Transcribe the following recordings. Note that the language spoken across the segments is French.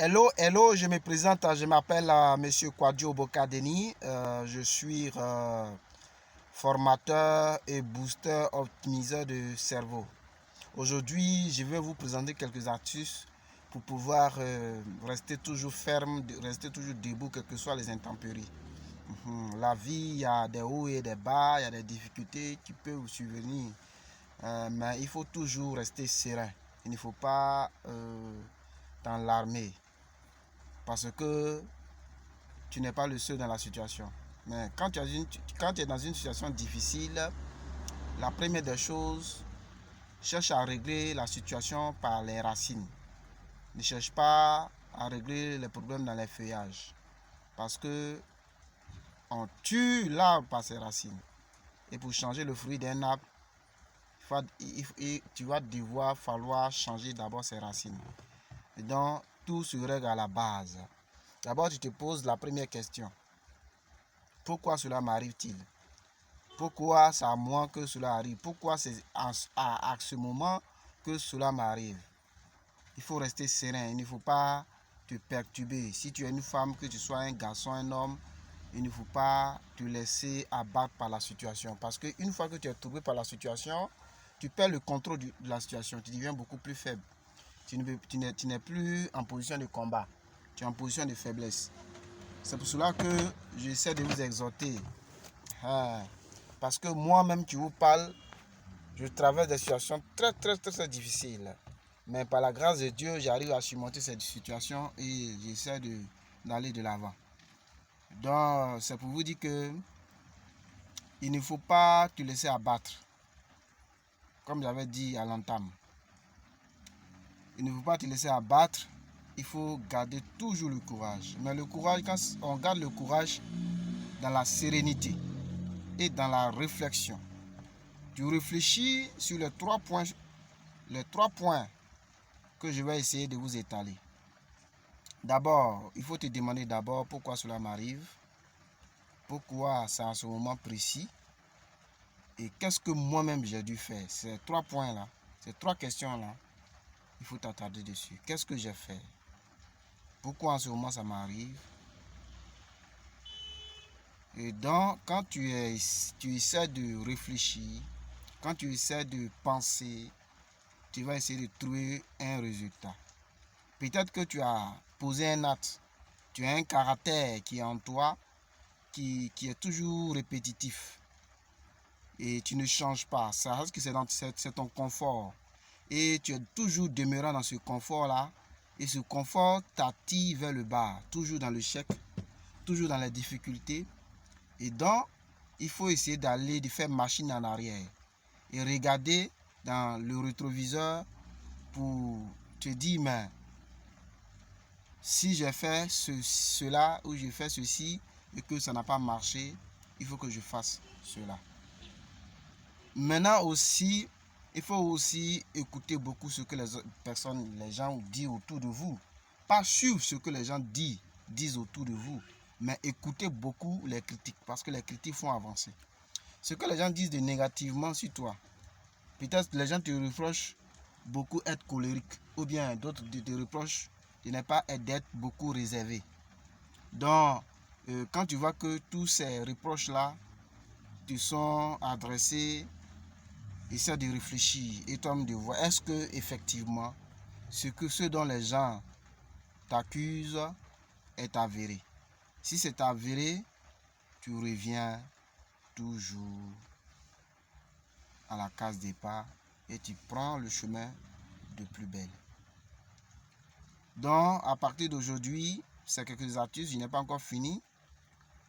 Hello, hello, je me présente, je m'appelle Monsieur Kwadjo Bokadeni, je suis formateur et booster optimiseur de cerveau. Aujourd'hui, je vais vous présenter quelques astuces pour pouvoir rester toujours ferme, rester toujours debout, quelles que soient les intempéries. La vie, il y a des hauts et des bas, il y a des difficultés qui peuvent vous survenir, mais il faut toujours rester serein. Il ne faut pas t'enlarmer. Parce que tu n'es pas le seul dans la situation. Mais quand tu es dans une situation difficile, la première des choses, cherche à régler la situation par les racines. Ne cherche pas à régler les problèmes dans les feuillages. Parce que on tue l'arbre par ses racines. Et pour changer le fruit d'un arbre, tu vas devoir falloir changer d'abord ses racines. Et donc, tout se règle à la base. D'abord, tu te poses la première question. Pourquoi cela m'arrive-t-il? Pourquoi c'est à moi que cela arrive? Pourquoi c'est à ce moment que cela m'arrive? Il faut rester serein, il ne faut pas te perturber. Si tu es une femme, que tu sois un garçon, un homme, il ne faut pas te laisser abattre par la situation. Parce qu'une fois que tu es troublé par la situation, tu perds le contrôle de la situation, tu deviens beaucoup plus faible. Tu n'es plus en position de combat, tu es en position de faiblesse. C'est pour cela que j'essaie de vous exhorter. Parce que moi-même qui vous parle, je traverse des situations très difficiles. Mais par la grâce de Dieu, j'arrive à surmonter cette situation et j'essaie d'aller de l'avant. Donc, c'est pour vous dire que il ne faut pas te laisser abattre. Comme j'avais dit à l'entame. Il ne faut pas te laisser abattre. Il faut garder toujours le courage. Mais le courage, quand on garde le courage dans la sérénité et dans la réflexion, tu réfléchis sur les trois points que je vais essayer de vous étaler. D'abord, il faut te demander d'abord pourquoi cela m'arrive, pourquoi c'est à ce moment précis et qu'est-ce que moi-même j'ai dû faire. Ces trois points-là, ces trois questions-là, il faut t'attarder dessus. Qu'est-ce que j'ai fait? Pourquoi en ce moment ça m'arrive? Et donc, quand tu essaies de réfléchir, quand tu essaies de penser, tu vas essayer de trouver un résultat. Peut-être que tu as posé un acte, tu as un caractère qui est en toi, qui est toujours répétitif. Et tu ne changes pas. Ça reste que c'est ton confort. Et tu es toujours demeurant dans ce confort-là. Et ce confort t'attire vers le bas, toujours dans le chèque, toujours dans les difficultés. Et donc, il faut essayer d'aller, de faire machine en arrière. Et regarder dans le rétroviseur pour te dire, mais si j'ai fait cela ou j'ai fait ceci et que ça n'a pas marché, il faut que je fasse cela. Maintenant aussi, il faut aussi écouter beaucoup ce que les gens disent autour de vous. Pas suivre ce que les gens disent autour de vous, mais écoutez beaucoup les critiques parce que les critiques font avancer. Ce que les gens disent de négativement sur toi, peut-être les gens te reprochent beaucoup être colérique ou bien d'autres te reprochent de ne pas d'être beaucoup réservé. Donc, quand tu vois que tous ces reproches-là te sont adressés, essaie de réfléchir et toi-même de voir est-ce que effectivement ce dont les gens t'accusent est avéré. Si c'est avéré, tu reviens toujours à la case départ et tu prends le chemin de plus belle. Donc, à partir d'aujourd'hui, c'est quelques astuces, je n'ai pas encore fini.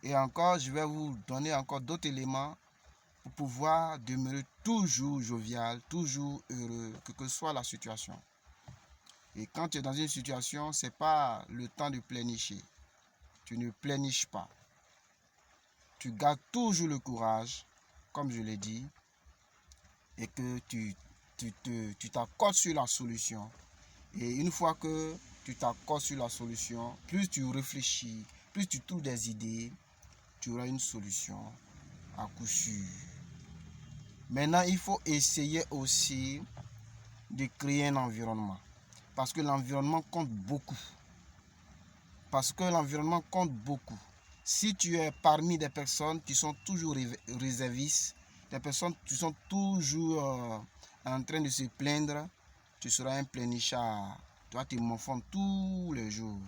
Et encore, je vais vous donner encore d'autres éléments pour pouvoir demeurer toujours jovial, toujours heureux, quelle que soit la situation. Et quand tu es dans une situation, ce n'est pas le temps de pleurnicher. Tu ne pleurniches pas. Tu gardes toujours le courage, comme je l'ai dit, et que tu t'accordes sur la solution. Et une fois que tu t'accordes sur la solution, plus tu réfléchis, plus tu trouves des idées, tu auras une solution à coup sûr. Maintenant, il faut essayer aussi de créer un environnement. Parce que l'environnement compte beaucoup. Parce que l'environnement compte beaucoup. Si tu es parmi des personnes qui sont toujours réservistes, des personnes qui sont toujours en train de se plaindre, tu seras un pleinichard. Tu vas te morfondre tous les jours.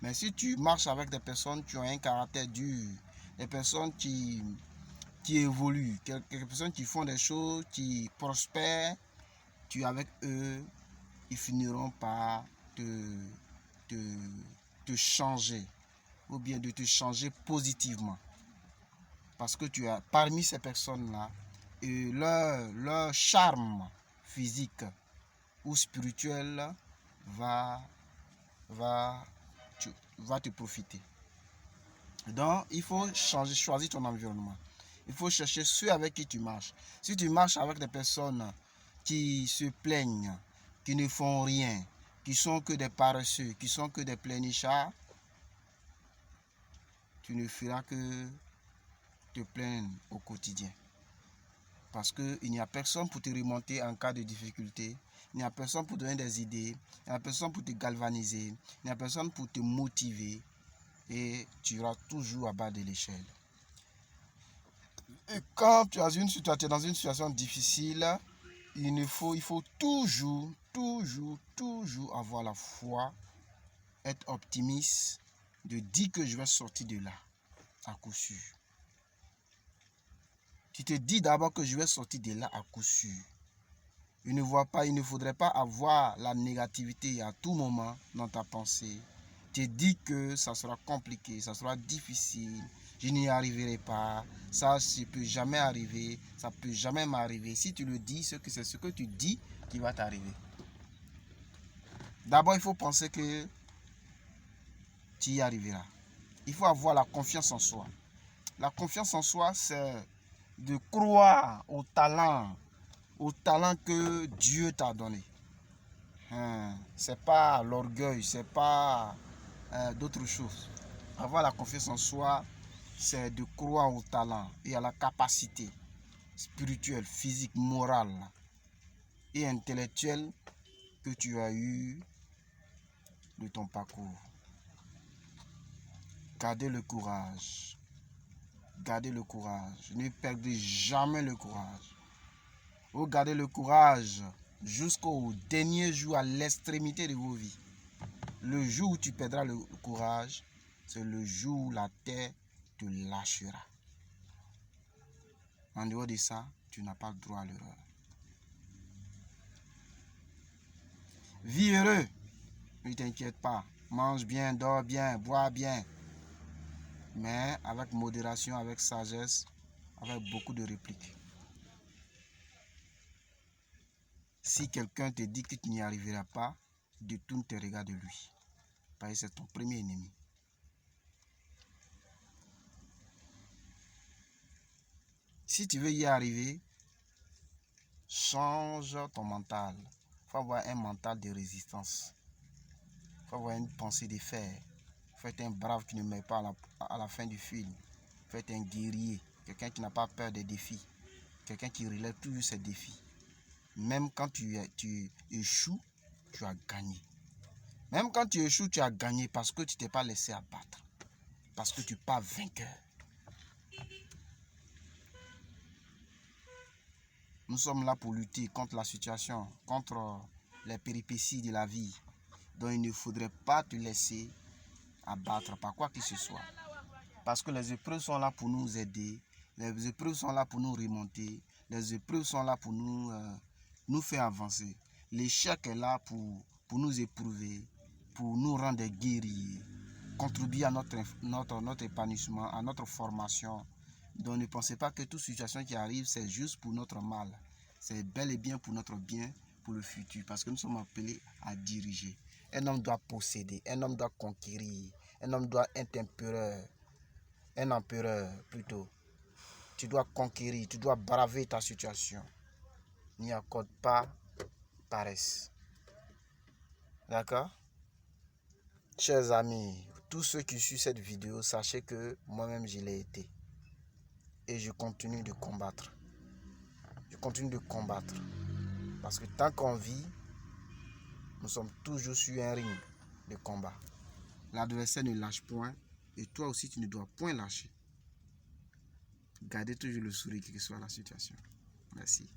Mais si tu marches avec des personnes qui ont un caractère dur, des personnes qui évoluent, quelques personnes qui font des choses, qui prospèrent, tu es avec eux, ils finiront par te changer, ou bien de te changer positivement. Parce que tu es parmi ces personnes-là, et leur charme physique ou spirituel va te profiter. Donc, il faut choisir ton environnement. Il faut chercher ceux avec qui tu marches. Si tu marches avec des personnes qui se plaignent, qui ne font rien, qui sont que des paresseux, qui sont que des pleurnichards, tu ne feras que te plaindre au quotidien. Parce qu'il n'y a personne pour te remonter en cas de difficulté. Il n'y a personne pour te donner des idées. Il n'y a personne pour te galvaniser. Il n'y a personne pour te motiver. Et tu iras toujours à bas de l'échelle. Et quand tu es dans une situation difficile, il faut toujours avoir la foi, être optimiste, de dire que je vais sortir de là, à coup sûr. Tu te dis d'abord que je vais sortir de là à coup sûr. Il ne faudrait pas avoir la négativité à tout moment dans ta pensée. Tu te dis que ça sera compliqué, ça sera difficile, je n'y arriverai pas, ça ne peut jamais arriver, ça ne peut jamais m'arriver. Si tu le dis, c'est ce que tu dis qui va t'arriver. D'abord, il faut penser que tu y arriveras. Il faut avoir la confiance en soi. La confiance en soi, c'est de croire au talent que Dieu t'a donné. C'est pas l'orgueil, c'est pas d'autres choses. Avoir la confiance en soi, c'est de croire au talent et à la capacité spirituelle, physique, morale et intellectuelle que tu as eu de ton parcours. Gardez le courage. Gardez le courage. Ne perdez jamais le courage. Vous gardez le courage jusqu'au dernier jour, à l'extrémité de vos vies. Le jour où tu perdras le courage, c'est le jour où la terre te lâchera. En dehors de ça, tu n'as pas le droit à l'erreur. Vis heureux. Ne t'inquiète pas. Mange bien, dors bien, bois bien. Mais avec modération, avec sagesse, avec beaucoup de répliques. Si quelqu'un te dit que tu n'y arriveras pas, détourne tes regards de lui. Parce que c'est ton premier ennemi. Si tu veux y arriver, change ton mental. Il faut avoir un mental de résistance. Il faut avoir une pensée de fer. Il faut être un brave qui ne meurt pas à la fin du film. Il faut être un guerrier, quelqu'un qui n'a pas peur des défis. Quelqu'un qui relève toujours ses défis. Même quand tu échoues, tu as gagné. Même quand tu échoues, tu as gagné parce que tu ne t'es pas laissé abattre. Parce que tu pars vainqueur. Nous sommes là pour lutter contre la situation, contre les péripéties de la vie. Donc il ne faudrait pas te laisser abattre par quoi que ce soit. Parce que les épreuves sont là pour nous aider. Les épreuves sont là pour nous remonter. Les épreuves sont là pour nous faire avancer. L'échec est là pour nous éprouver, pour nous rendre des guerriers, contribuer à notre épanouissement, à notre formation. Donc ne pensez pas que toute situation qui arrive, c'est juste pour notre mal. C'est bel et bien pour notre bien, pour le futur. Parce que nous sommes appelés à diriger. Un homme doit posséder, un homme doit conquérir, un homme doit être un empereur plutôt. Tu dois conquérir, tu dois braver ta situation. N'y accorde pas paresse. D'accord? Chers amis, tous ceux qui suivent cette vidéo, sachez que moi-même je l'ai été. Et je continue de combattre. Je continue de combattre. Parce que tant qu'on vit, nous sommes toujours sur un ring de combat. L'adversaire ne lâche point et toi aussi tu ne dois point lâcher. Gardez toujours le sourire, quelle que soit la situation. Merci.